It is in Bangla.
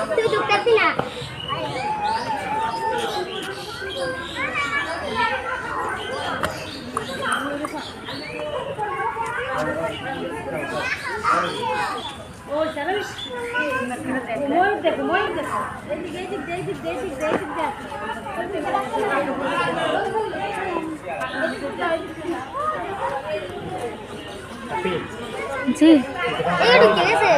তুই ঢুকতেছি না ও চলো মই দেখো জি এই ঢুকে গেছে